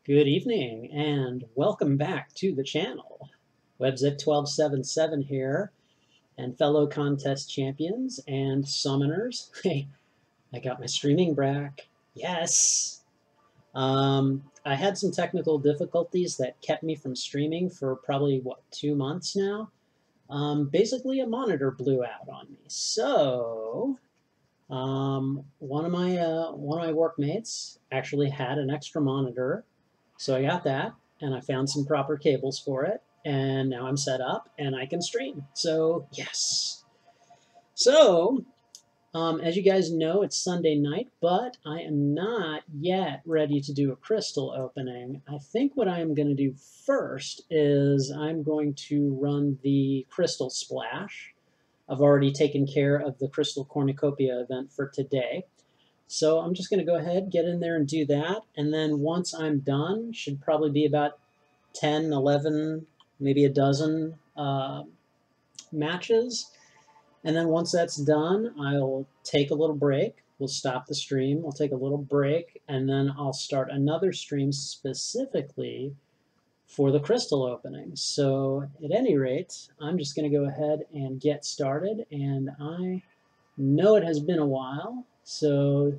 Good evening and welcome back to the channel. WebZip1277 here, and fellow contest champions and summoners. Hey, I got my streaming back. Yes! I had some technical difficulties that kept me from streaming for probably, 2 months now? Basically, a monitor blew out on me. So, one of my workmates actually had an extra monitor, so I got that, and I found some proper cables for it, and now I'm set up and I can stream. So yes. So as you guys know, it's Sunday night, but I am not yet ready to do a crystal opening. I think what I am going to do first is I'm going to run the crystal splash. I've already taken care of the crystal cornucopia event for today. So I'm just going to go ahead, get in there and do that. And then once I'm done, should probably be about 10, 11, maybe a dozen matches. And then once that's done, I'll take a little break. We'll stop the stream. We'll take a little break. And then I'll start another stream specifically for the crystal opening. So at any rate, I'm just going to go ahead and get started. And I know it has been a while, so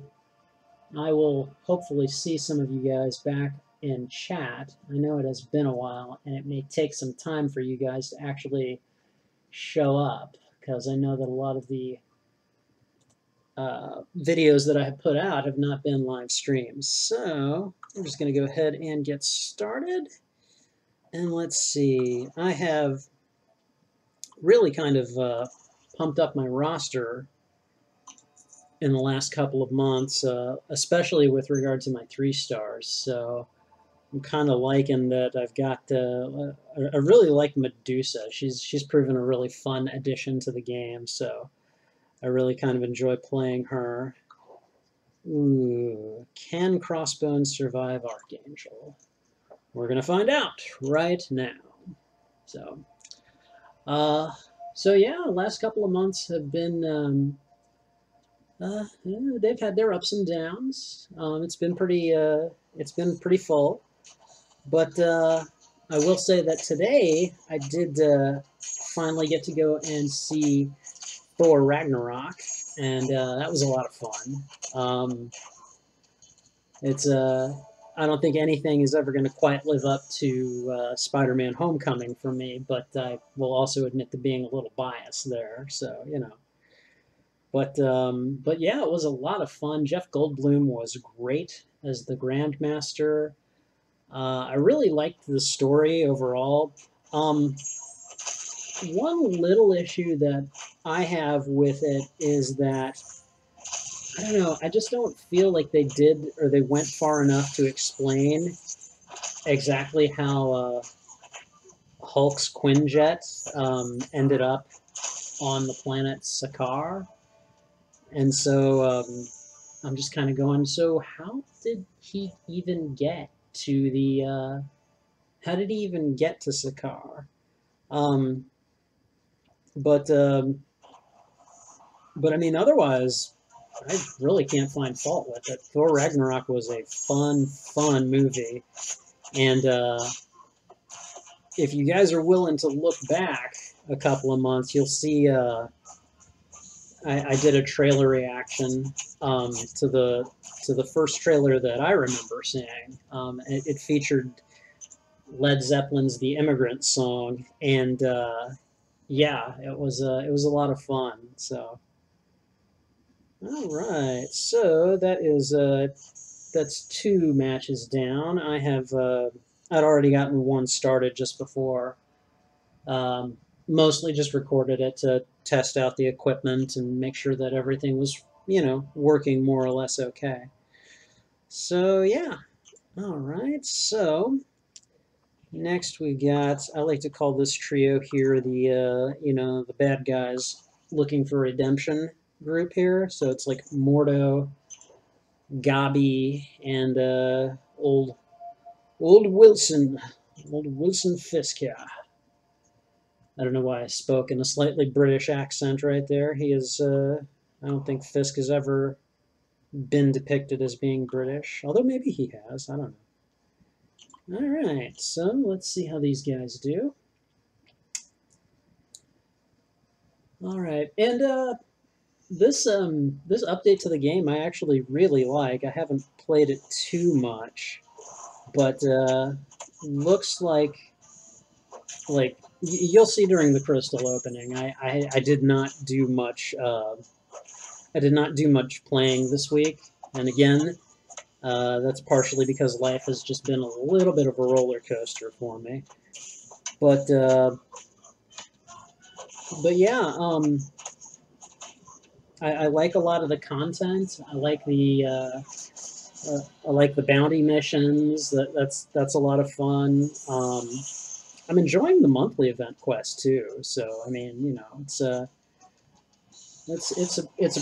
I will hopefully see some of you guys back in chat. I know it has been a while, and it may take some time for you guys to actually show up, because I know that a lot of the videos that I have put out have not been live streams. So I'm just going to go ahead and get started. And let's see, I have really kind of pumped up my roster in the last couple of months, especially with regard to my 3 stars. So I'm kind of liking that I've got, I really like Medusa. She's proven a really fun addition to the game, so I really kind of enjoy playing her. Ooh, can Crossbones survive Archangel? We're going to find out right now. So, yeah, last couple of months have been, they've had their ups and downs. It's been pretty full. But I will say that today I did finally get to go and see Thor Ragnarok, and that was a lot of fun. It's I don't think anything is ever going to quite live up to Spider-Man: Homecoming for me, but I will also admit to being a little biased there. So you know. But yeah, it was a lot of fun. Jeff Goldblum was great as the Grandmaster. I really liked the story overall. One little issue that I have with it is that, I don't know, I just don't feel like they did or they went far enough to explain exactly how Hulk's Quinjet ended up on the planet Sakaar. And so I'm just kind of going, so how did he even get to the, how did he even get to Sakaar? Um, but I mean, otherwise, I really can't find fault with it. Thor Ragnarok was a fun movie, and if you guys are willing to look back a couple of months, you'll see I did a trailer reaction to the first trailer that I remember seeing. It featured Led Zeppelin's "The Immigrant Song," and yeah, it was a lot of fun. So, all right, so that's 2 matches down. I'd already gotten one started just before. Mostly just recorded it to test out the equipment and make sure that everything was, working more or less okay. So yeah, all right. So next we got, I like to call this trio here the bad guys looking for redemption group here. So it's like Mordo, Gabi, and old Wilson Fisk here. I don't know why I spoke in a slightly British accent right there. He is, I don't think Fisk has ever been depicted as being British, although maybe he has. I don't know. All right, so let's see how these guys do. All right, and this update to the game I actually really like. I haven't played it too much, but looks like you'll see during the crystal opening. I did not do much. I did not do much playing this week, and again, that's partially because life has just been a little bit of a roller coaster for me. But yeah, I like a lot of the content. I like the bounty missions. That's a lot of fun. I'm enjoying the monthly event quest too. So I mean, you know, it's a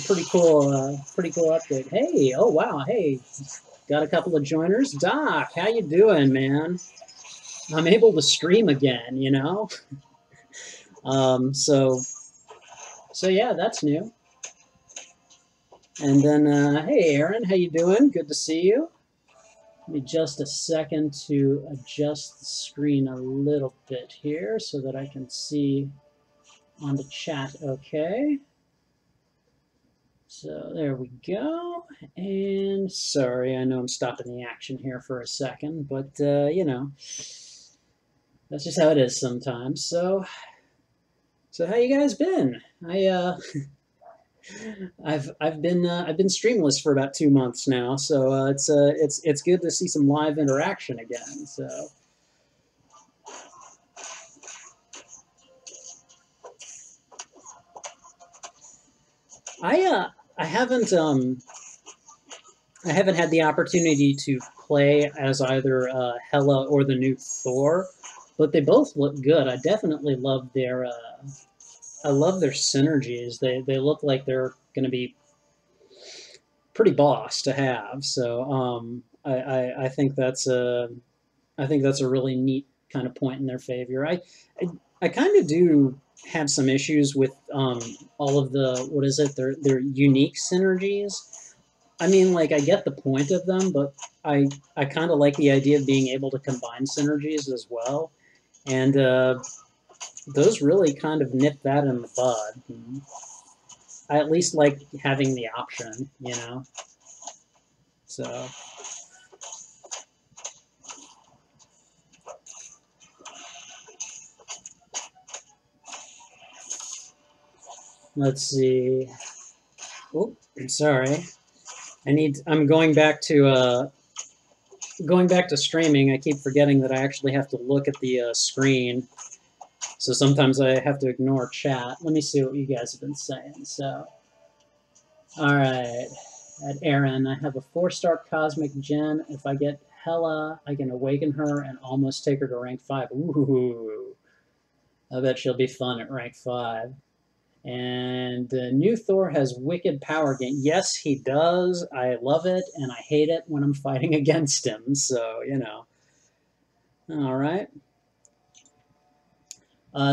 pretty cool update. Hey, oh wow, hey, got a couple of joiners. Doc, how you doing, man? I'm able to stream again. You know, so yeah, that's new. And then hey, Aaron, how you doing? Good to see you. Give me just a second to adjust the screen a little bit here so that I can see on the chat okay. So there we go. And sorry, I know I'm stopping the action here for a second, but you know, that's just how it is sometimes. So how you guys been? I've been streamless for about 2 months now, so it's good to see some live interaction again. So I uh I haven't I haven't had the opportunity to play as either Hela or the new Thor, but they both look good. I definitely love their I love their synergies. They look like they're going to be pretty boss to have. So I think I think that's a really neat kind of point in their favor. I kind of do have some issues with all of the what is it their unique synergies. I mean, like I get the point of them, but I kind of like the idea of being able to combine synergies as well, and those really kind of nip that in the bud. I at least like having the option, you know. So let's see. Oh, sorry. I'm going back to streaming. I keep forgetting that I actually have to look at the screen. So sometimes I have to ignore chat. Let me see what you guys have been saying. So, all right. At Aaron, I have a 4-star cosmic gem. If I get Hela, I can awaken her and almost take her to rank 5. Ooh. I bet she'll be fun at rank 5. And new Thor has wicked power gain. Yes, he does. I love it, and I hate it when I'm fighting against him. So, you know. All right.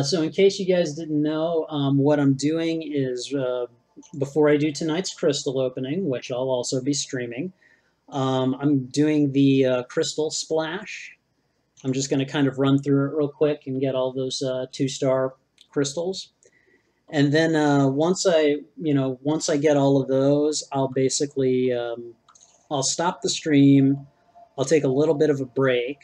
So in case you guys didn't know, what I'm doing is before I do tonight's crystal opening, which I'll also be streaming, I'm doing the crystal splash. I'm just going to kind of run through it real quick and get all those 2-star crystals. And then once I get all of those, I'll basically I'll stop the stream. I'll take a little bit of a break,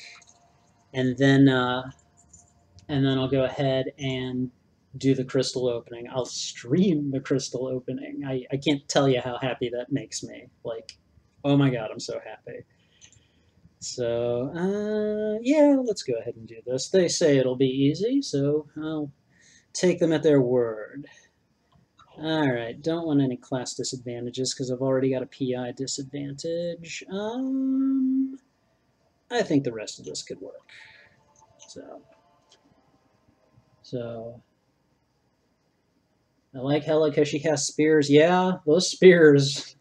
and then I'll go ahead and do the crystal opening. I'll stream the crystal opening. I can't tell you how happy that makes me. Like, oh my god, I'm so happy. So yeah, let's go ahead and do this. They say it'll be easy, so I'll take them at their word. All right, don't want any class disadvantages because I've already got a PI disadvantage. I think the rest of this could work. So I like Hela because she has spears. Yeah, those spears,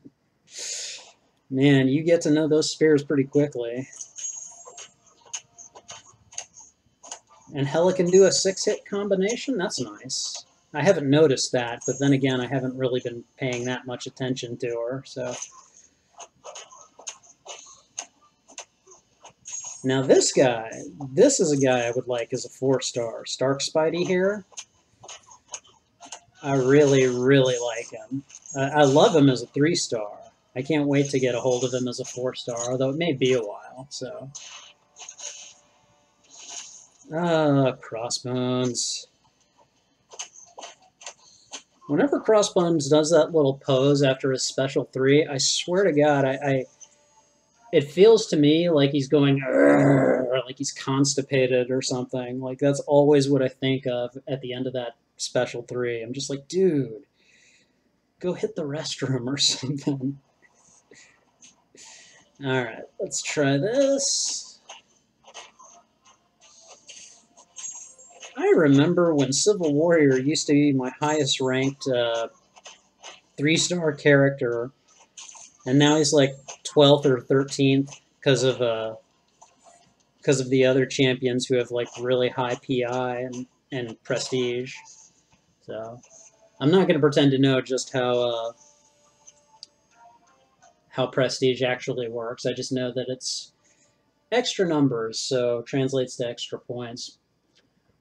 man, you get to know those spears pretty quickly. And Hela can do a 6-hit combination. That's nice. I haven't noticed that, but then again, I haven't really been paying that much attention to her, so. Now this guy, this is a guy I would like as a 4-star. Stark Spidey here. I really, really like him. I love him as a 3-star. I can't wait to get a hold of him as a 4-star, although it may be a while, so. Crossbones. Whenever Crossbones does that little pose after his special 3, I swear to God, it feels to me like he's going, or like he's constipated or something. Like, that's always what I think of at the end of that special 3. I'm just like, dude, go hit the restroom or something. All right, let's try this. I remember when Civil Warrior used to be my highest ranked 3-star character, and now he's like 12th or 13th because of the other champions who have like really high PI and prestige. So I'm not going to pretend to know just how prestige actually works. I just know that it's extra numbers, so translates to extra points.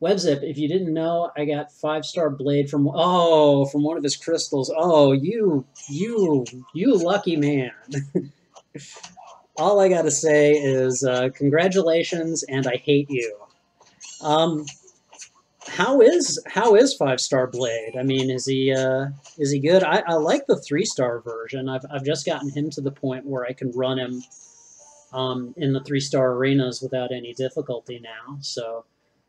WebZip, if you didn't know, I got 5-star blade from one of his crystals. Oh, you lucky man. All I gotta say is congratulations, and I hate you. How is 5-star blade? I mean, is he good? I like the 3-star version. I've just gotten him to the point where I can run him in the 3-star arenas without any difficulty now. So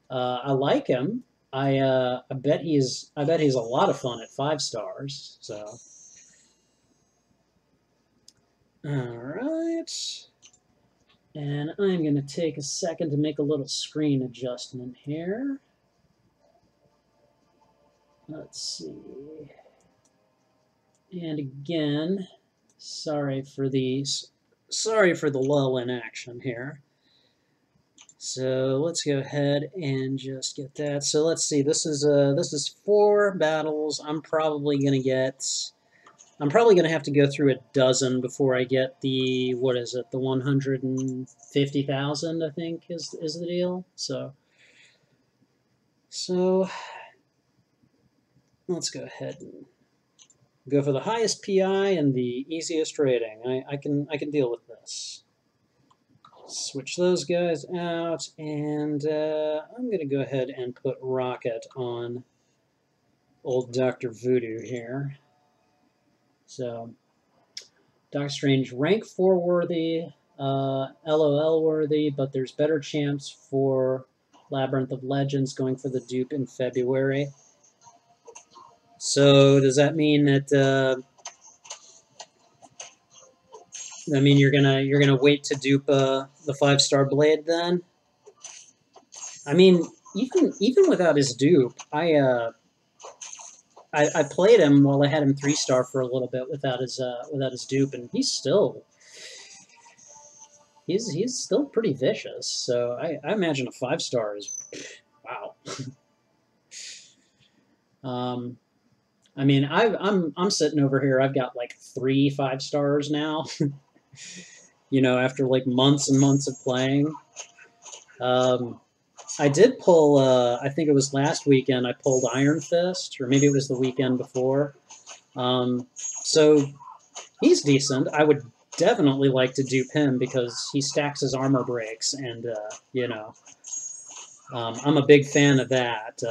I like him. I bet he's a lot of fun at 5 stars. So all right, and I'm gonna take a second to make a little screen adjustment here. Let's see. And again, sorry for the lull in action here. So let's go ahead and just get that. So let's see. This is 4 battles. I'm probably gonna have to go through a dozen before I get the, what is it, the 150,000, I think is the deal. So let's go ahead and go for the highest PI and the easiest rating. I can deal with this. Switch those guys out, and I'm going to go ahead and put Rocket on old Dr. Voodoo here. So, Doctor Strange, rank 4 worthy, LOL worthy, but there's better champs for Labyrinth of Legends going for the dupe in February. So, does that mean that you're gonna wait to dupe the 5-star blade then? I mean, even without his dupe, I played him while I had him 3-star for a little bit without his dupe, and he's still pretty vicious. So I imagine a 5-star is wow. I mean, I'm sitting over here. I've got like 3 5-stars now. You know, after like months and months of playing. I did pull, I think it was last weekend, I pulled Iron Fist, or maybe it was the weekend before. So he's decent. I would definitely like to dupe him because he stacks his armor breaks, and, you know, I'm a big fan of that.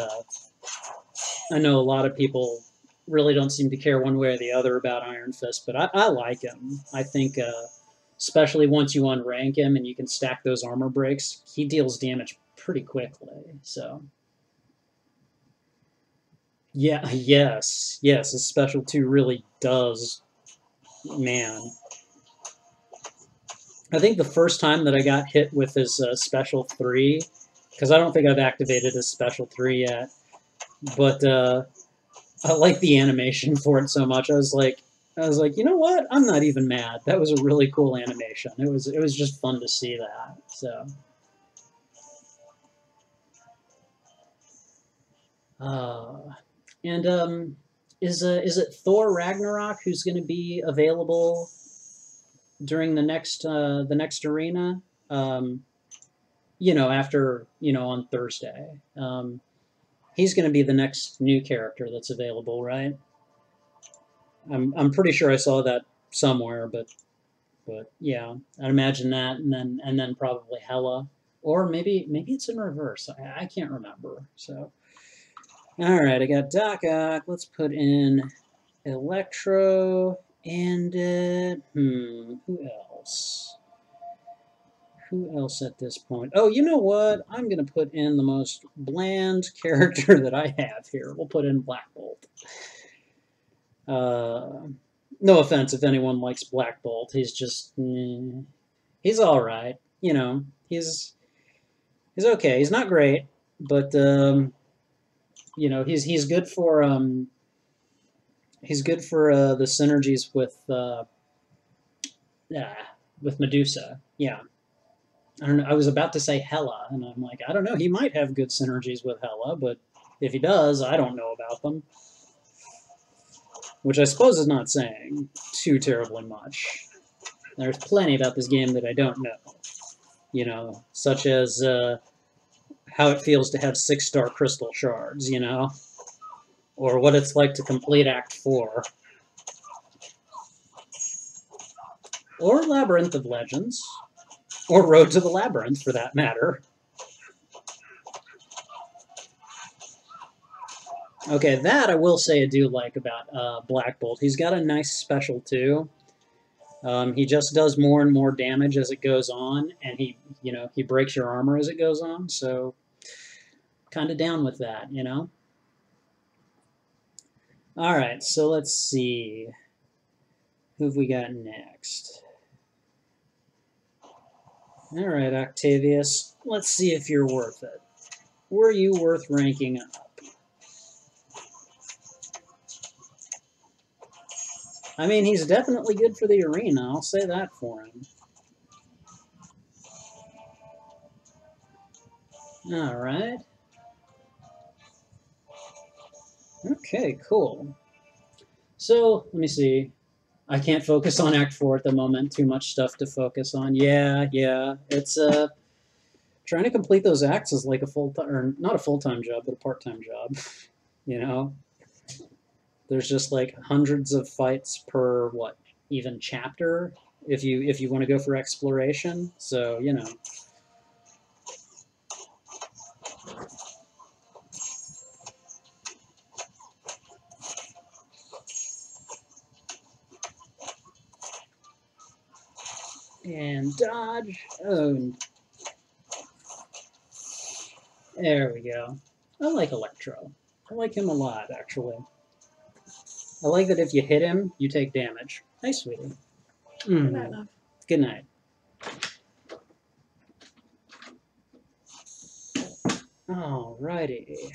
I know a lot of people really don't seem to care one way or the other about Iron Fist, but I like him. I think, especially once you unrank him and you can stack those armor breaks, he deals damage pretty quickly. So, yeah, yes, his special 2 really does, man. I think the first time that I got hit with his special 3, because I don't think I've activated his special 3 yet, but I like the animation for it so much. I was like, you know what? I'm not even mad. That was a really cool animation. It was just fun to see that. So, and is it Thor Ragnarok who's going to be available during the next arena? after, on Thursday. He's going to be the next new character that's available, right? I'm pretty sure I saw that somewhere, but yeah, I'd imagine that, and then probably Hella, or maybe it's in reverse. I can't remember. So, all right, I got Doc Ock. Let's put in Electro and who else? Who else at this point? Oh, you know what? I'm going to put in the most bland character that I have here. We'll put in Black Bolt. No offense if anyone likes Black Bolt. He's just, he's all right. He's okay. He's not great, but he's good for the synergies with Medusa. Yeah. I don't know. I was about to say Hela, and I'm like, I don't know. He might have good synergies with Hela, but if he does, I don't know about them. Which I suppose is not saying too terribly much. There's plenty about this game that I don't know. Such as how it feels to have 6-star crystal shards, or what it's like to complete Act 4. Or Labyrinth of Legends. Or Road to the Labyrinth, for that matter. Okay, that I will say I do like about Black Bolt. He's got a nice special, too. He just does more and more damage as it goes on, and he breaks your armor as it goes on, so kind of down with that, All right, so let's see. Who have we got next? All right, Octavius, let's see if you're worth it. Were you worth ranking up? I mean, he's definitely good for the arena, I'll say that for him. All right. Okay, cool. So, let me see. I can't focus on Act 4 at the moment. Too much stuff to focus on. Yeah. It's trying to complete those acts is like a full-time, or not a full-time job, but a part-time job. There's just like hundreds of fights per even chapter if you want to go for exploration. So, and dodge. Oh, there we go. I like Electro. I like him a lot, actually. I like that if you hit him, you take damage. Hi, sweetie. Good night, love. Good night. Alrighty.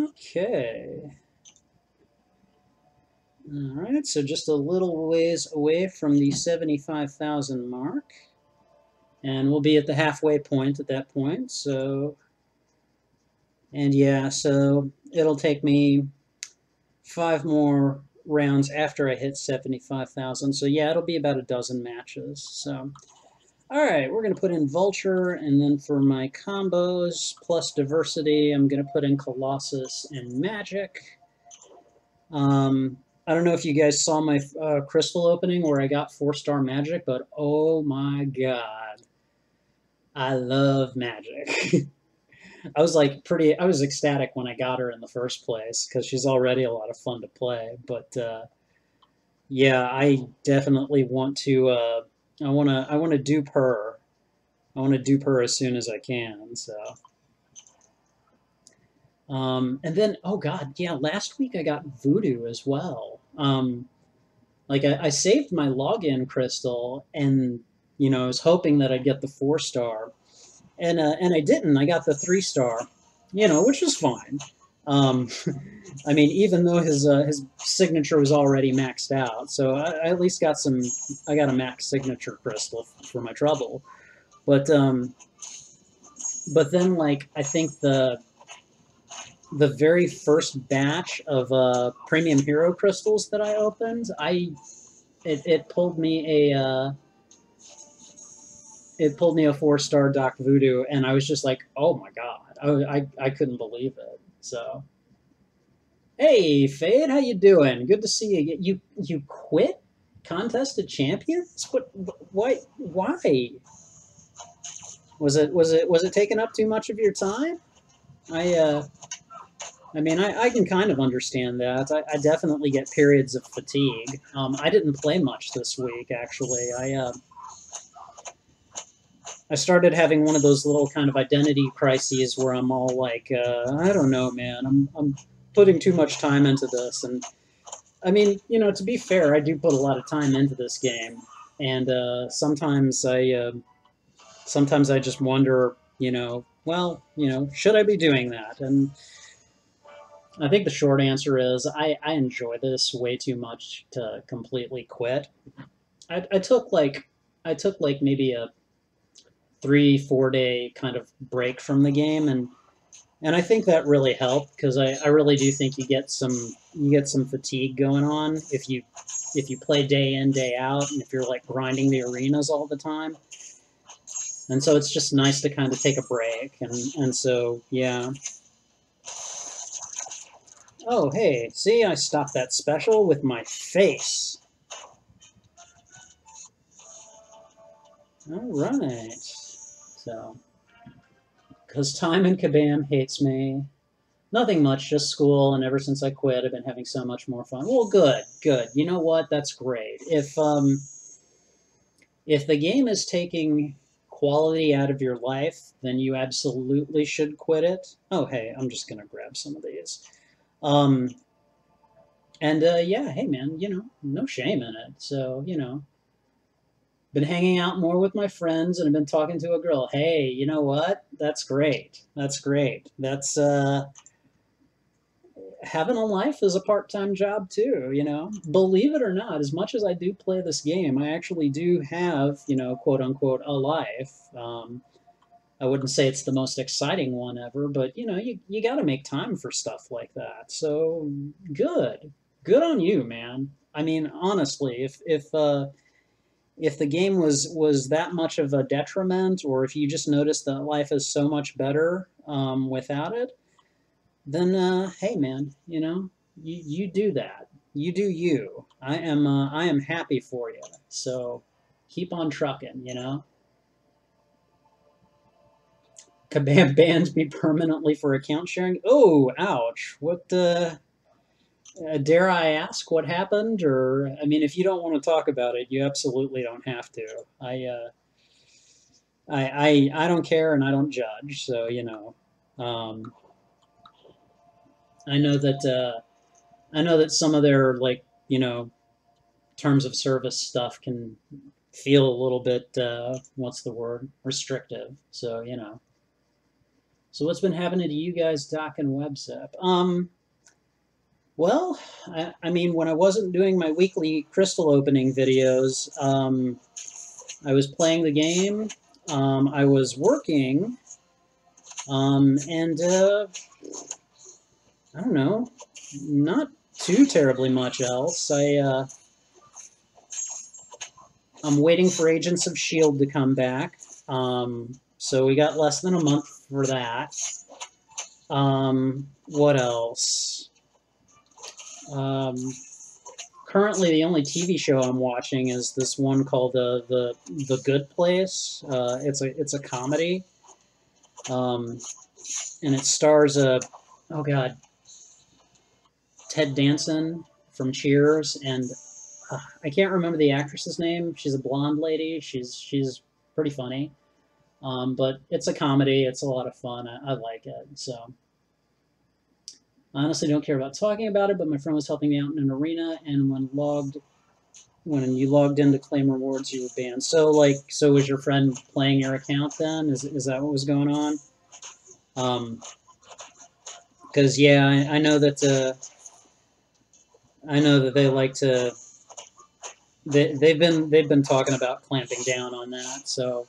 Okay. Alright, so just a little ways away from the 75,000 mark. And we'll be at the halfway point at that point, so... And yeah, so it'll take me 5 more rounds after I hit 75,000. So yeah, it'll be about a dozen matches. So, alright, we're going to put in Vulture, and then for my combos plus diversity, I'm going to put in Colossus and Magic. I don't know if you guys saw my crystal opening where I got 4-star Magic, but oh my god. I love Magic. I was ecstatic when I got her in the first place because she's already a lot of fun to play. But yeah, I definitely want to. I want to dupe her. I want to dupe her as soon as I can. So, and then oh god, yeah, last week I got Voodoo as well. I saved my login crystal and I was hoping that I'd get the 4-star. And I didn't. I got the 3-star, which was fine. I mean, even though his signature was already maxed out, so I at least got some. I got a max signature crystal for my trouble, but then I think the very first batch of premium hero crystals that I opened, it pulled me a. it pulled me a 4-star Doc Voodoo, and I was just like, oh my god, I couldn't believe it. So, hey Fade, how you doing? Good to see you. You quit Contest of Champions? What? Why? Why? Was it taking up too much of your time? I I mean, I can kind of understand that. I definitely get periods of fatigue. I didn't play much this week, actually. I started having one of those little kind of identity crises where I'm all like, I don't know, man. I'm putting too much time into this, and I mean, to be fair, I do put a lot of time into this game, and sometimes I just wonder, well, should I be doing that? And I think the short answer is I enjoy this way too much to completely quit. I took like maybe a 3-4 day kind of break from the game, and I think that really helped because I really do think you get some fatigue going on if you play day in day out and if you're like grinding the arenas all the time. And so it's just nice to kind of take a break, and so yeah. Oh, hey, see, I stopped that special with my face. All right. So, because Time and Kabam hates me. Nothing much, just school, and ever since I quit, I've been having so much more fun. Well, good, good. You know what? That's great. If the game is taking quality out of your life, then you absolutely should quit it. Oh, hey, I'm just gonna grab some of these. Um, and yeah, hey man, no shame in it. So, been hanging out more with my friends and I've been talking to a girl. Hey, you know what? That's great. That's great. That's having a life is a part-time job too, Believe it or not, as much as I do play this game, I actually do have, quote unquote, a life. I wouldn't say it's the most exciting one ever, but you got to make time for stuff like that. So good on you, man. I mean, honestly, if the game was that much of a detriment, or if you just noticed that life is so much better without it, then hey, man, you do that. You do you. I am happy for you. So keep on trucking. Kabam bans me permanently for account sharing. Oh, ouch! What dare I ask what happened? Or I mean, if you don't want to talk about it, you absolutely don't have to. I don't care and I don't judge. So um, I know that some of their like terms of service stuff can feel a little bit what's the word, restrictive. So So what's been happening to you guys, Doc and WebZip? Well, I mean, when I wasn't doing my weekly crystal opening videos, I was playing the game. I was working, and I don't know, not too terribly much else. I'm waiting for Agents of Shield to come back. So we got less than a month for that. What else? Currently, the only TV show I'm watching is this one called the Good Place. It's a comedy, and it stars oh god, Ted Danson from Cheers, and I can't remember the actress's name. She's a blonde lady. She's pretty funny, but it's a comedy. It's a lot of fun. I like it. So I honestly don't care about talking about it. But my friend was helping me out in an arena, and when you logged in to claim rewards, you were banned. So was your friend playing your account then? Is that what was going on? Because yeah, I know that they like to. They've been talking about clamping down on that. So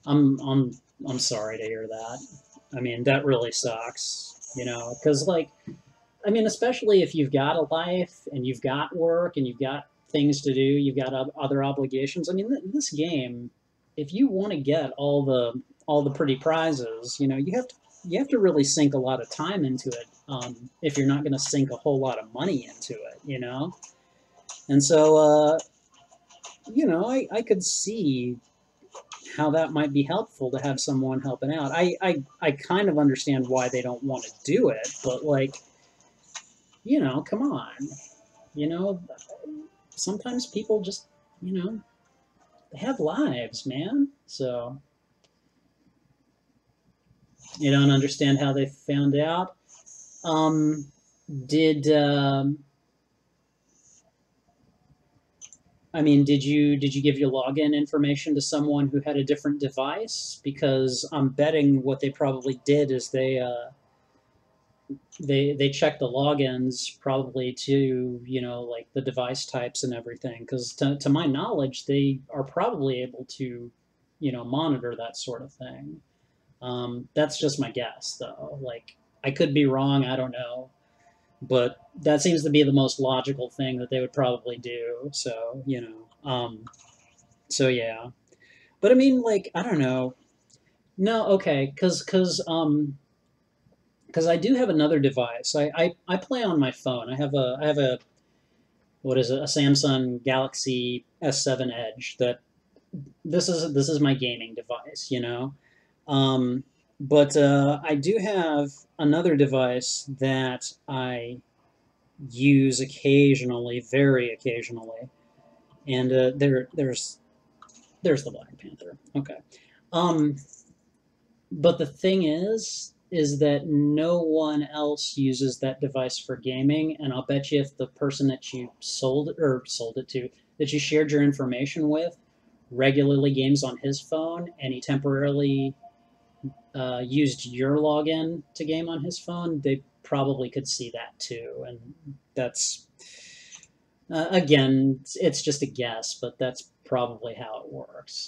I'm sorry to hear that. I mean, that really sucks. Because I mean, especially if you've got a life and you've got work and you've got things to do, you've got other obligations. I mean, this game, if you want to get all the pretty prizes, you have to really sink a lot of time into it. If you're not going to sink a whole lot of money into it. And so, I could see how that might be helpful to have someone helping out. I kind of understand why they don't want to do it, but like, come on. You know, sometimes people just, they have lives, man. So you don't understand how they found out. Um, did I mean, did you give your login information to someone who had a different device? Because I'm betting what they probably did is they checked the logins probably to like the device types and everything. Because to my knowledge, they are probably able to monitor that sort of thing. That's just my guess, though. Like, I could be wrong. I don't know. But that seems to be the most logical thing that they would probably do. So yeah. But I mean, like, I don't know. No, okay, because I do have another device. I play on my phone. I have a what is it? A Samsung Galaxy S7 Edge. This is my gaming device. Um, but I do have another device that I use occasionally, very occasionally, and there's the Black Panther. Okay. Um, but the thing is that no one else uses that device for gaming, and I'll bet you if the person that you sold it to, that you shared your information with, regularly games on his phone, and he temporarily used your login to game on his phone, they probably could see that too. And that's, again, it's just a guess, but that's probably how it works.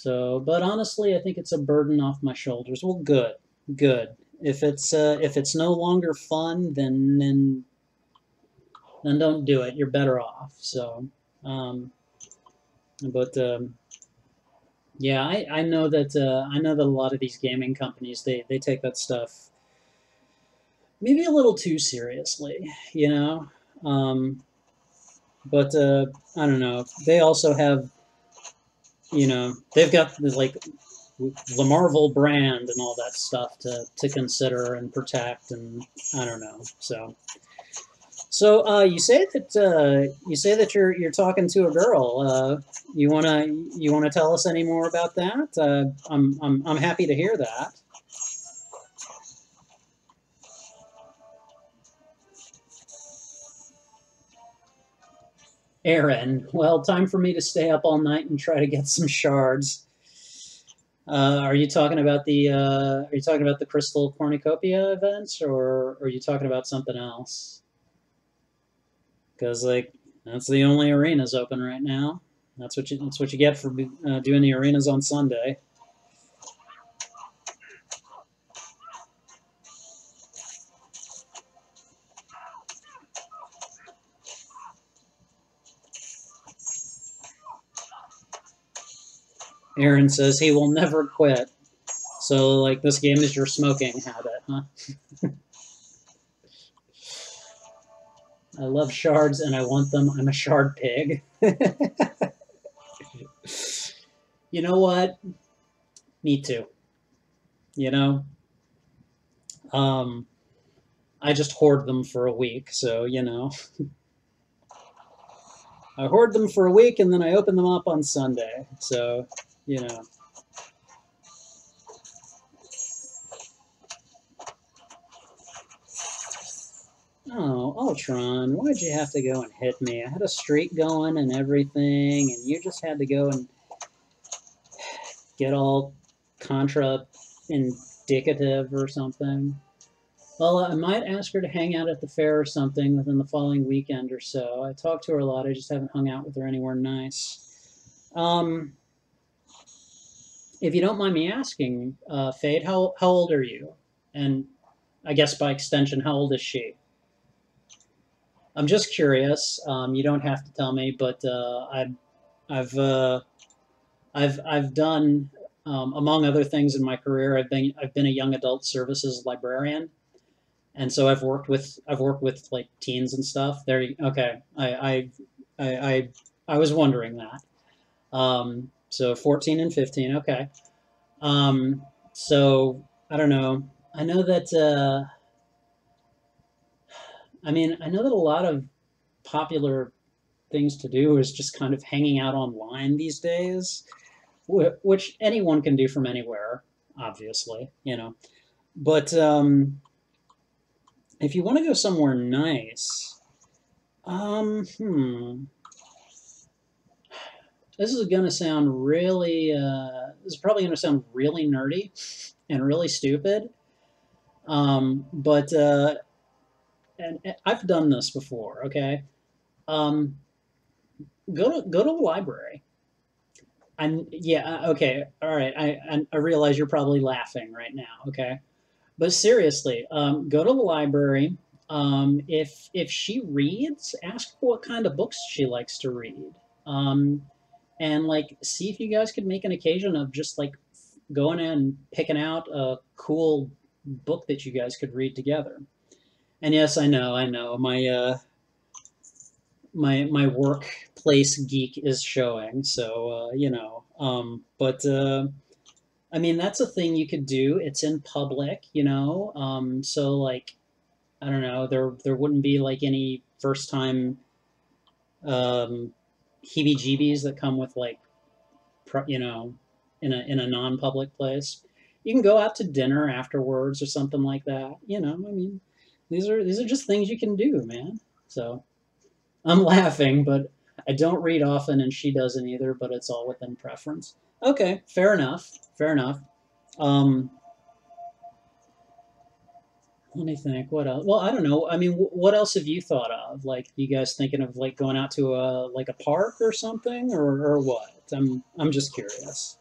But honestly, I think it's a burden off my shoulders. Well, good, good. If it's no longer fun, then don't do it. You're better off. Um, but yeah, I know that a lot of these gaming companies they take that stuff maybe a little too seriously, you know. Um, but I don't know. They also have, they've got like the Marvel brand and all that stuff to consider and protect, and I don't know. So you say that you're talking to a girl. You wanna tell us any more about that? I'm happy to hear that. Aaron, well, time for me to stay up all night and try to get some shards. Are you talking about the crystal cornucopia events, or are you talking about something else? Because like that's the only arenas open right now. That's what you get for doing the arenas on Sunday. Aaron says he will never quit. So like this game is your smoking habit, huh? I love shards and I want them. I'm a shard pig. You know what? Me too. You know, um, I just hoard them for a week. So I hoard them for a week and then I open them up on Sunday. So you know. Oh, Ultron, why'd you have to go and hit me? I had a streak going and everything, and you just had to go and get all contra indicative or something. Well, I might ask her to hang out at the fair or something within the following weekend or so. I talk to her a lot. I just haven't hung out with her anywhere nice. If you don't mind me asking, Fade, how old are you? And I guess by extension, how old is she? I'm just curious. You don't have to tell me, but I've I've done among other things in my career, I've been a young adult services librarian, and so I've worked with like teens and stuff. Okay. I was wondering that. So 14 and 15. Okay. So I don't know. I know that. I know that a lot of popular things to do is just kind of hanging out online these days, which anyone can do from anywhere, obviously, you know. But if you want to go somewhere nice, hmm, this is probably gonna sound really nerdy and really stupid. But and I've done this before. Okay, um, go to the library. Yeah, okay, all right. I realize you're probably laughing right now. Okay, but seriously, go to the library. If she reads, ask her what kind of books she likes to read. Um, and like see if you guys could make an occasion of just like going and picking out a cool book that you guys could read together. And yes, I know, my workplace geek is showing, so but that's a thing you could do. It's in public, so like I don't know, there wouldn't be like any first time um, heebie-jeebies that come with like in a non-public place. You can go out to dinner afterwards or something like that. These are just things you can do, man. So I'm laughing, but I don't read often, and she doesn't either. But it's all within preference. Okay, fair enough. Fair enough. Um, Let me think. What else? Well, I don't know. What else have you thought of? Like, you guys thinking of like going out to a park or something, or what? I'm just curious.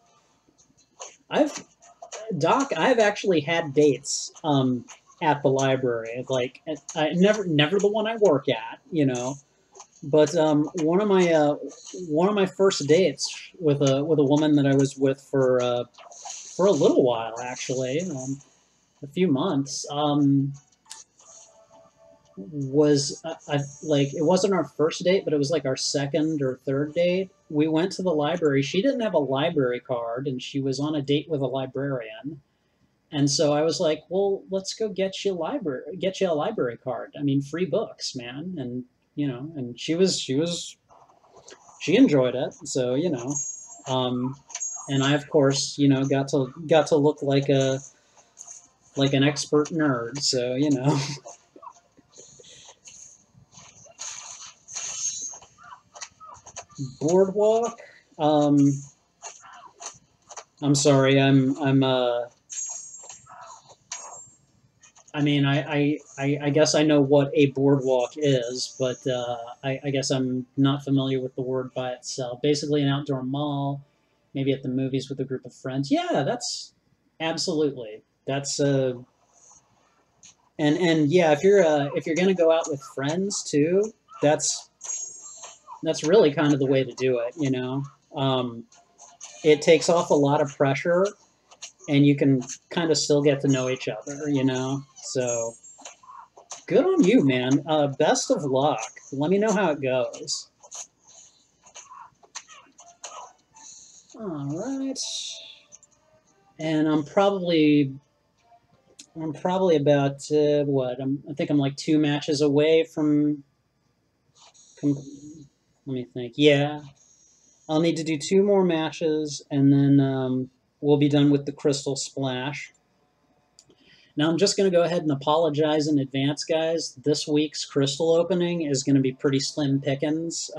I've I've actually had dates at the library. Like, I never the one I work at, but one of my first dates with a woman that I was with for a little while, actually, a few months. Was I like it wasn't our first date, but it was like our second or third date. We went to the library. She didn't have a library card, and she was on a date with a librarian. And so I was like, "Well, let's go get you a library card. Free books, man." And she enjoyed it. So um, and I of course got to look like an expert nerd. So boardwalk. Um, I'm sorry. I guess I know what a boardwalk is, but I guess I'm not familiar with the word by itself. Basically, an outdoor mall, maybe at the movies with a group of friends. Yeah, that's absolutely. That's and yeah, if you're gonna go out with friends too, that's that's really kind of the way to do it. Um, it takes off a lot of pressure, and you can kind of still get to know each other. So good on you, man. Best of luck. Let me know how it goes. All right. And I'm probably about what? I think I'm like two matches away from. Let me think. Yeah, I'll need to do two more matches, and then we'll be done with the crystal splash. Now I'm just going to go ahead and apologize in advance, guys. This week's crystal opening is going to be pretty slim pickings.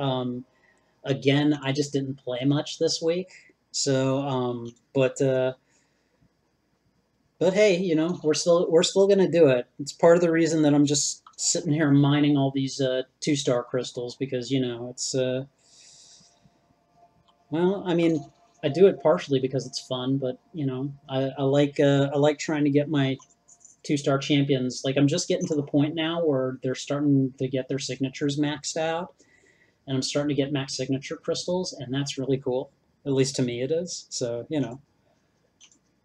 Again, I just didn't play much this week, so but hey, we're still going to do it. It's part of the reason that I'm just sitting here mining all these two-star crystals because it's well, I do it partially because it's fun, but I like trying to get my two-star champions. Like I'm just getting to the point now where they're starting to get their signatures maxed out, and I'm starting to get max signature crystals, and that's really cool. At least to me it is. So, you know.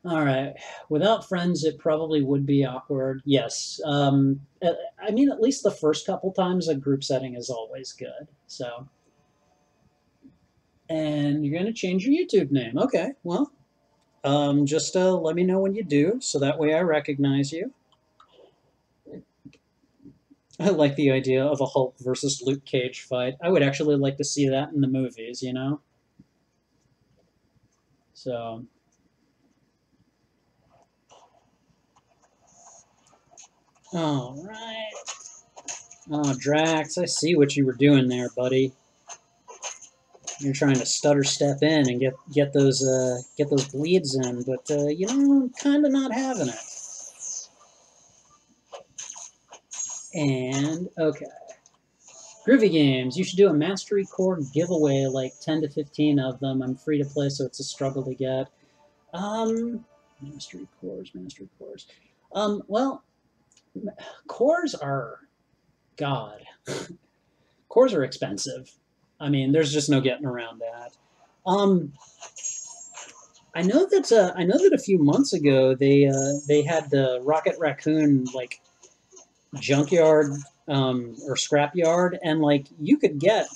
All right. Without friends, it probably would be awkward. Yes. I mean, at least the first couple times a group setting is always good. So, and you're going to change your YouTube name. Okay. Well, just let me know when you do, so that way I recognize you. I like the idea of a Hulk versus Luke Cage fight. I would actually like to see that in the movies, you know? So, all right. Oh, Drax, I see what you were doing there, buddy. You're trying to stutter step in and get those bleeds in, but you know, I'm kind of not having it. And okay, Groovy Games. You should do a Mastery Core giveaway, like 10 to 15 of them. I'm free to play, so it's a struggle to get. Mastery cores, mastery cores. Well, cores are God. Cores are expensive. I mean, there's just no getting around that. Um, I know that a few months ago they had the Rocket Raccoon like junkyard or scrapyard, and like you could get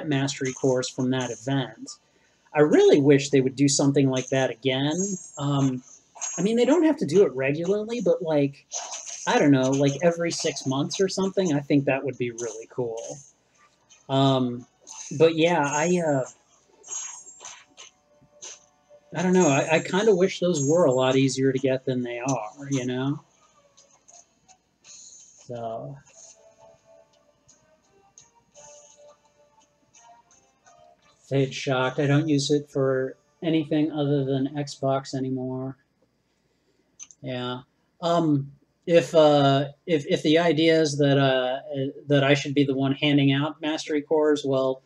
mastery cores from that event. I really wish they would do something like that again. I mean, they don't have to do it regularly, but like I don't know, like every 6 months or something. I think that would be really cool. Um, but yeah, I don't know. I kind of wish those were a lot easier to get than they are, you know? So, Fade shocked. I don't use it for anything other than Xbox anymore. Yeah. Um, if the idea is that I should be the one handing out mastery cores, well,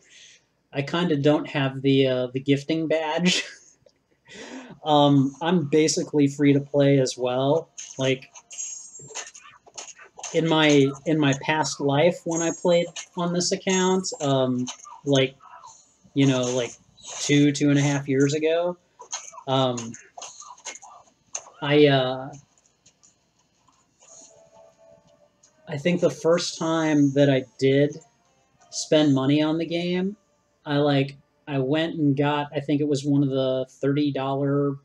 I kind of don't have the gifting badge. I'm basically free to play as well. Like in my past life when I played on this account, like you know, like 2.5 years ago, um, I I think the first time that I did spend money on the game, I like I went and got I think it was one of the $30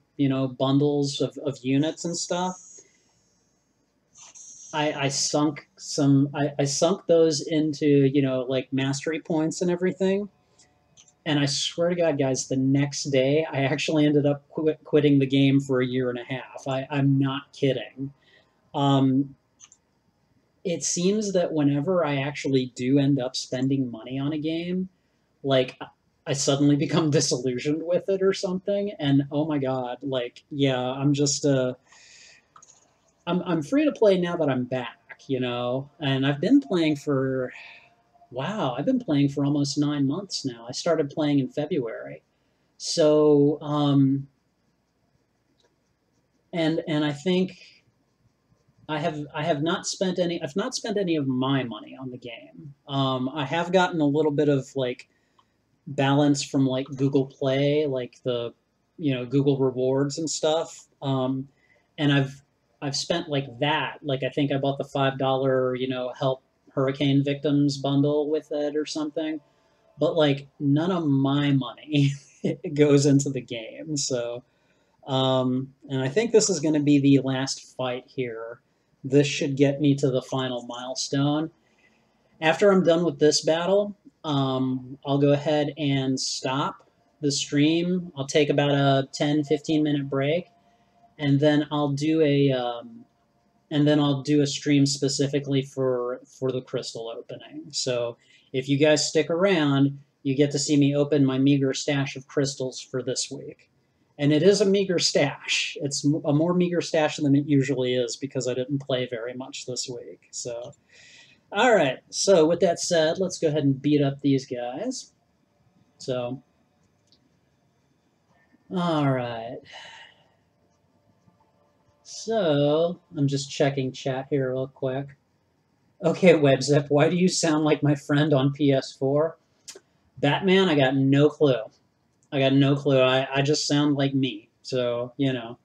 bundles of units and stuff. I sunk those into like mastery points and everything. And I swear to God, guys, the next day I actually ended up quitting the game for a year and a half. I'm not kidding. Um, it seems that whenever I actually do end up spending money on a game, like I suddenly become disillusioned with it or something. And oh my God, like yeah, I'm free to play now that I'm back, and I've been playing for wow, I've been playing for almost 9 months now. I started playing in February. So, and I think I've not spent any of my money on the game. I have gotten a little bit of like balance from like Google Play, like the Google rewards and stuff. And I've spent like that. Like I think I bought the $5 help hurricane victims bundle with it or something. But like none of my money goes into the game. So and I think this is going to be the last fight here. This should get me to the final milestone. After I'm done with this battle, I'll go ahead and stop the stream. I'll take about a 10-15 minute break, and then I'll do a stream specifically for the crystal opening. So if you guys stick around, you get to see me open my meager stash of crystals for this week. And it is a meager stash. It's a more meager stash than it usually is because I didn't play very much this week. So, all right. So with that said, let's go ahead and beat up these guys. So, all right. So I'm just checking chat here real quick. Okay, WebZip, why do you sound like my friend on PS4? Batman, I got no clue. I got no clue. I just sound like me. So, you know.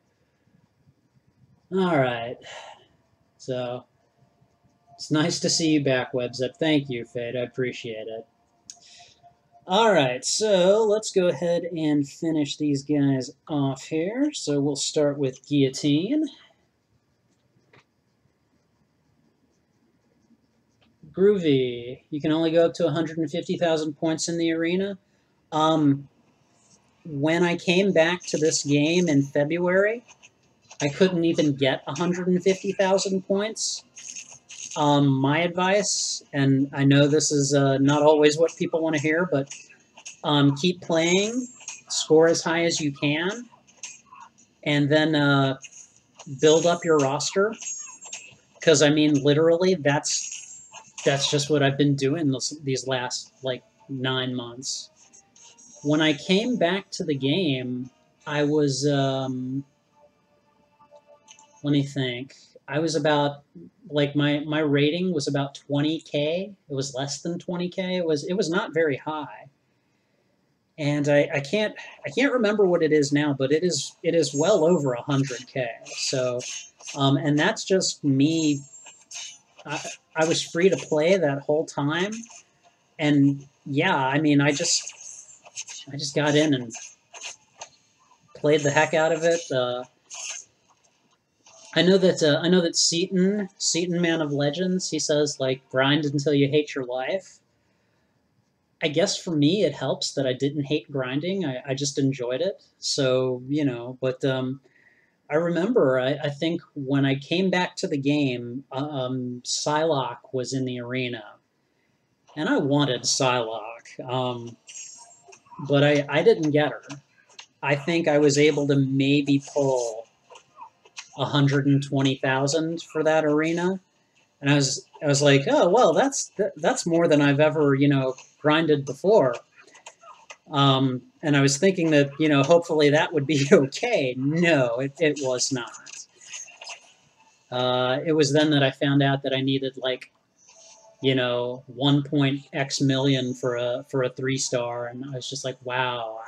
All right. So, it's nice to see you back, WebZip. Thank you, Fade. I appreciate it. All right, so let's go ahead and finish these guys off here. So we'll start with Guillotine. Groovy. You can only go up to 150,000 points in the arena. When I came back to this game in February, I couldn't even get 150,000 points. My advice, and I know this is not always what people want to hear, but keep playing, score as high as you can, and then build up your roster. Because I mean, literally, that's just what I've been doing these last like 9 months. When I came back to the game, I was let me think. I was about like my rating was about 20K. It was less than 20K. It was not very high. And I can't remember what it is now, but it is well over 100K. So and that's just me. I was free to play that whole time, and yeah, I mean, I just got in and played the heck out of it. I know that Seaton Man of Legends, he says like grind until you hate your life. I guess for me it helps that I didn't hate grinding. I just enjoyed it. So, you know, but I remember I think when I came back to the game, Psylocke was in the arena. And I wanted Psylocke. But I didn't get her. I think I was able to maybe pull 120,000 for that arena, and I was like, oh well, that's more than I've ever grinded before. And I was thinking that hopefully that would be okay. No, it was not. It was then that I found out that I needed like 1.x million for a 3-star, and I was just like, wow.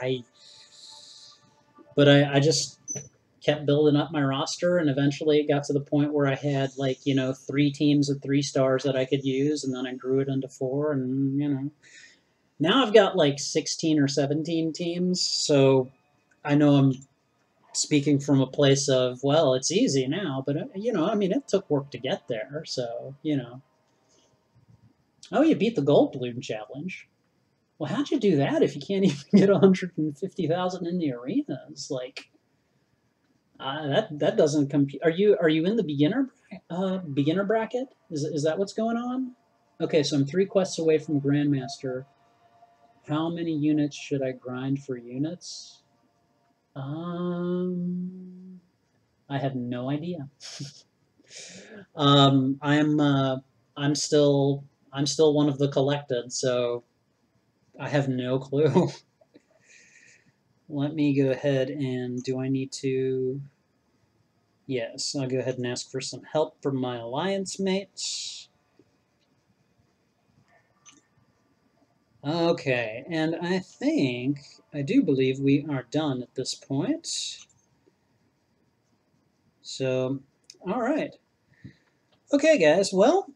But I just kept building up my roster, and eventually it got to the point where I had like 3 teams of 3-stars that I could use, and then I grew it into 4, and now I've got like 16 or 17 teams. So I know I'm speaking from a place of, well, it's easy now, but I mean, it took work to get there. So oh, you beat the Gold Balloon Challenge. Well, how'd you do that if you can't even get 150,000 in the arenas? Like, that doesn't compute. Are you in the beginner bracket? Is that what's going on? Okay, so I'm 3 quests away from Grandmaster. How many units should I grind for units? I have no idea. I'm still one of the collected, so I have no clue. Let me go ahead and do I need to? Yes, I'll go ahead and ask for some help from my alliance mates. Okay, and I do believe we are done at this point. So, all right. Okay, guys, well,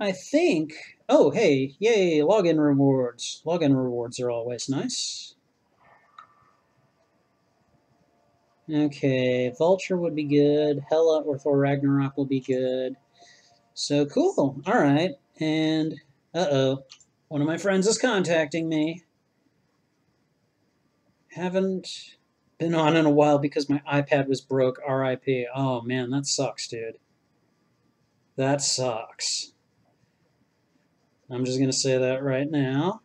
I think, oh, hey, yay, login rewards. Login rewards are always nice. Okay, Vulture would be good. Hela or Thor Ragnarok will be good. So cool. All right. And, uh-oh, one of my friends is contacting me. Haven't been on in a while because my iPad was broke. RIP. Oh, man, that sucks, dude. That sucks. I'm just going to say that right now.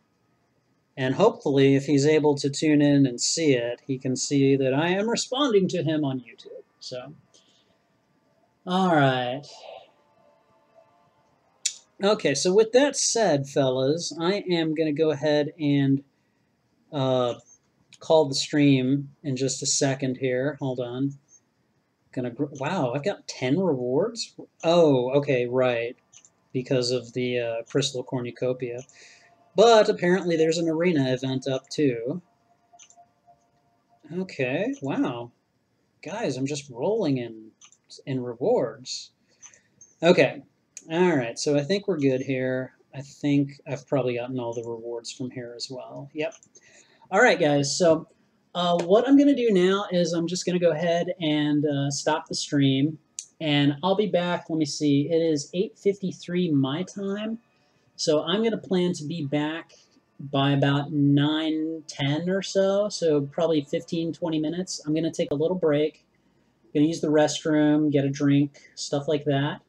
And hopefully, if he's able to tune in and see it, he can see that I am responding to him on YouTube. So, all right. Okay, so with that said, fellas, I am going to go ahead and call the stream in just a second here. Hold on. Wow, I've got 10 rewards? Oh, okay, right. Because of the Crystal Cornucopia. But apparently there's an arena event up too. Okay, wow. Guys, I'm just rolling in rewards. Okay. All right, so I think we're good here. I think I've probably gotten all the rewards from here as well. Yep. All right, guys. So what I'm going to do now is I'm just going to go ahead and stop the stream, and I'll be back. Let me see. It is 8:53 my time, so I'm going to plan to be back by about 9:10 or so. So probably 15, 20 minutes. I'm going to take a little break. Going to use the restroom, get a drink, stuff like that.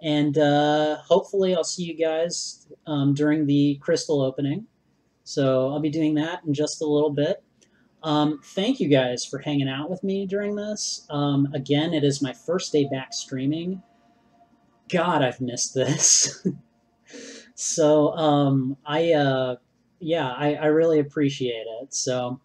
And hopefully I'll see you guys during the crystal opening. So I'll be doing that in just a little bit. Thank you guys for hanging out with me during this. Again, it is my first day back streaming. God, I've missed this. So yeah, I really appreciate it. So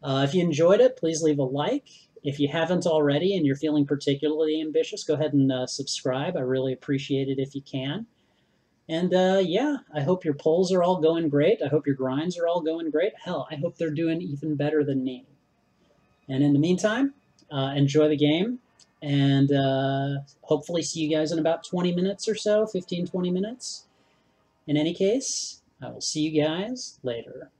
if you enjoyed it, please leave a like. If you haven't already and you're feeling particularly ambitious, go ahead and subscribe. I really appreciate it if you can. And yeah, I hope your polls are all going great. I hope your grinds are all going great. Hell, I hope they're doing even better than me. And in the meantime, enjoy the game and hopefully see you guys in about 20 minutes or so, 15, 20 minutes. In any case, I will see you guys later.